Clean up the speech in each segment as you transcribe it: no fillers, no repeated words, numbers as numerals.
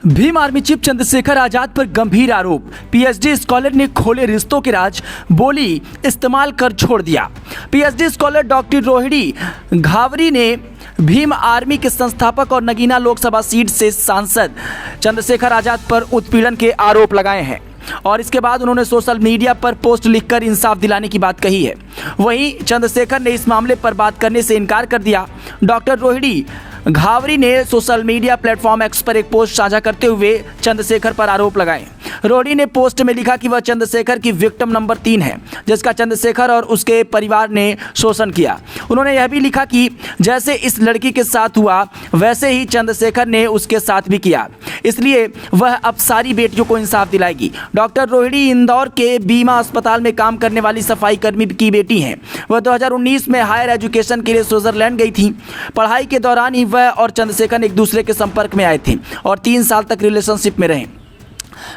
Bhim army chief Chandrashekhar Azad पर गंभीर आरोप। पीएचडी स्कॉलर ने खोले रिश्तों के राज, बोली इस्तेमाल कर छोड़ दिया। PhD scholar doctor Rohini Ghavri ने भीम आर्मी के संस्थापक और नगीना लोकसभा सीट से सांसद चंद्रशेखर आजाद पर उत्पीड़न के आरोप लगाए हैं और इसके बाद उन्होंने सोशल मीडिया पर पोस्ट लिखकर इंसाफ दिलाने की बात कही है। वहीं चंद्रशेखर ने इस मामले पर बात करने से इनकार कर दिया। डॉक्टर रोहिणी घावरी ने सोशल मीडिया प्लेटफॉर्म एक्स पर एक पोस्ट साझा करते हुए चंद्रशेखर पर आरोप लगाए। रोहिणी ने पोस्ट में लिखा कि वह चंद्रशेखर की विक्टिम नंबर 3 है, जिसका चंद्रशेखर और उसके परिवार ने शोषण किया। उन्होंने यह भी लिखा कि जैसे इस लड़की के साथ हुआ वैसे ही चंद्रशेखर ने उसके साथ भी किया, इसलिए वह अब सारी बेटियों को इंसाफ दिलाएगी। डॉक्टर रोहिणी इंदौर के बीमा अस्पताल में काम करने वाली सफाई कर्मी की बेटी हैं। वह 2019 में हायर एजुकेशन के लिए स्विट्जरलैंड गई थी। पढ़ाई के दौरान ही वह और चंद्रशेखर एक दूसरे के संपर्क में आए थे और 3 साल तक रिलेशनशिप में रहे।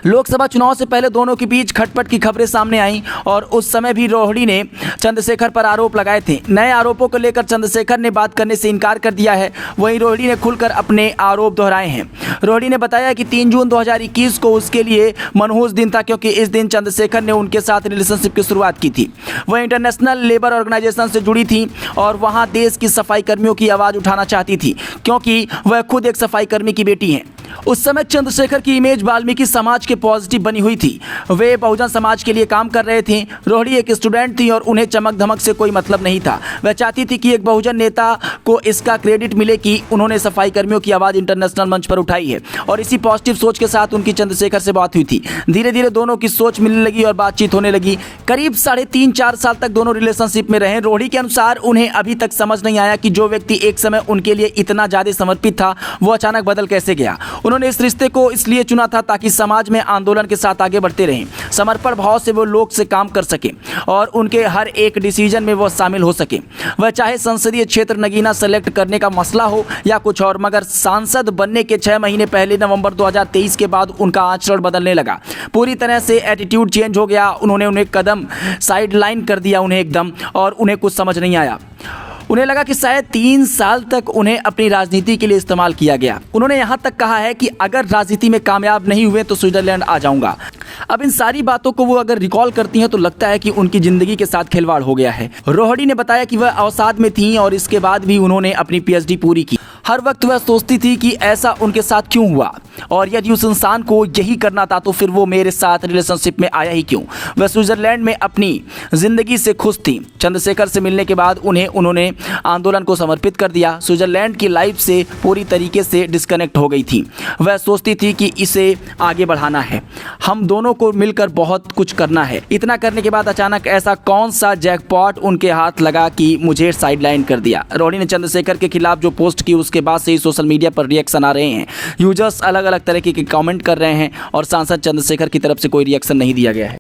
लोकसभा चुनाव से पहले दोनों के बीच खटपट की खबरें सामने आईं और उस समय भी रोहिणी ने चंद्रशेखर पर आरोप लगाए थे। नए आरोपों को लेकर चंद्रशेखर ने बात करने से इनकार कर दिया है। वहीं रोहिणी ने खुलकर अपने आरोप दोहराए हैं। रोहिणी ने बताया कि 3 जून 2021 को उसके लिए मनहूस दिन था, क्योंकि इस दिन चंद्रशेखर ने उनके साथ रिलेशनशिप की शुरुआत की थी। वह इंटरनेशनल लेबर ऑर्गेनाइजेशन से जुड़ी थी और वहाँ देश की सफाई कर्मियों की आवाज़ उठाना चाहती थी, क्योंकि वह खुद एक सफाई कर्मी की बेटी हैं। उस समय चंद्रशेखर की इमेज वाल्मीकि समाज के पॉजिटिव बनी हुई थी। वे बहुजन समाज के लिए काम कर रहे थे। रोहिणी एक स्टूडेंट थी और उन्हें चमक धमक से कोई मतलब नहीं था। वह चाहती थी कि एक बहुजन नेता को इसका क्रेडिट मिले कि उन्होंने सफाई कर्मियों की आवाज़ इंटरनेशनल मंच पर उठाई है, और इसी पॉजिटिव सोच के साथ उनकी चंद्रशेखर से बात हुई थी। धीरे धीरे दोनों की सोच मिलने लगी और बातचीत होने लगी। करीब 3.5-4 साल तक दोनों रिलेशनशिप में रहे। रोहिणी के अनुसार उन्हें अभी तक समझ नहीं आया कि जो व्यक्ति एक समय उनके लिए इतना ज़्यादा समर्पित था वो अचानक बदल कैसे गया। उन्होंने इस रिश्ते को इसलिए चुना था ताकि समाज में आंदोलन के साथ आगे बढ़ते रहें। समर्पण भाव से वो लोग से काम कर सके और उनके हर एक डिसीजन में वो शामिल हो सके, वह चाहे संसदीय क्षेत्र नगीना सेलेक्ट करने का मसला हो या कुछ और। मगर सांसद बनने के 6 महीने पहले नवंबर 2023 के बाद उनका आचरण बदलने लगा। पूरी तरह से एटीट्यूड चेंज हो गया। उन्होंने उन्हें कदम साइडलाइन कर दिया उन्हें एकदम, और उन्हें कुछ समझ नहीं आया। उन्हें लगा कि शायद 3 साल तक उन्हें अपनी राजनीति के लिए इस्तेमाल किया गया। उन्होंने यहाँ तक कहा है कि अगर राजनीति में कामयाब नहीं हुए तो स्विट्जरलैंड आ जाऊंगा। अब इन सारी बातों को वो अगर रिकॉल करती हैं तो लगता है कि उनकी ज़िंदगी के साथ खिलवाड़ हो गया है। रोहिणी ने बताया कि वह अवसाद में थीं और इसके बाद भी उन्होंने अपनी पीएचडी पूरी की। हर वक्त वह सोचती थी कि ऐसा उनके साथ क्यों हुआ, और यदि उस इंसान को यही करना था तो फिर वो मेरे साथ रिलेशनशिप में आया ही क्यों। वह स्विट्जरलैंड में अपनी ज़िंदगी से खुश थी। चंद्रशेखर से मिलने के बाद उन्होंने आंदोलन को समर्पित कर दिया। स्विट्जरलैंड की लाइफ से पूरी तरीके से डिस्कनेक्ट हो गई थी। वह सोचती थी कि इसे आगे बढ़ाना है, हम दोनों को मिलकर बहुत कुछ करना है। इतना करने के बाद अचानक ऐसा कौन सा जैकपॉट उनके हाथ लगा कि मुझे साइडलाइन कर दिया। रोहिणी ने चंद्रशेखर के खिलाफ जो पोस्ट की उसके बाद से ही सोशल मीडिया पर रिएक्शन आ रहे हैं। यूजर्स अलग अलग तरह के कमेंट कर रहे हैं और सांसद चंद्रशेखर की तरफ से कोई रिएक्शन नहीं दिया गया है।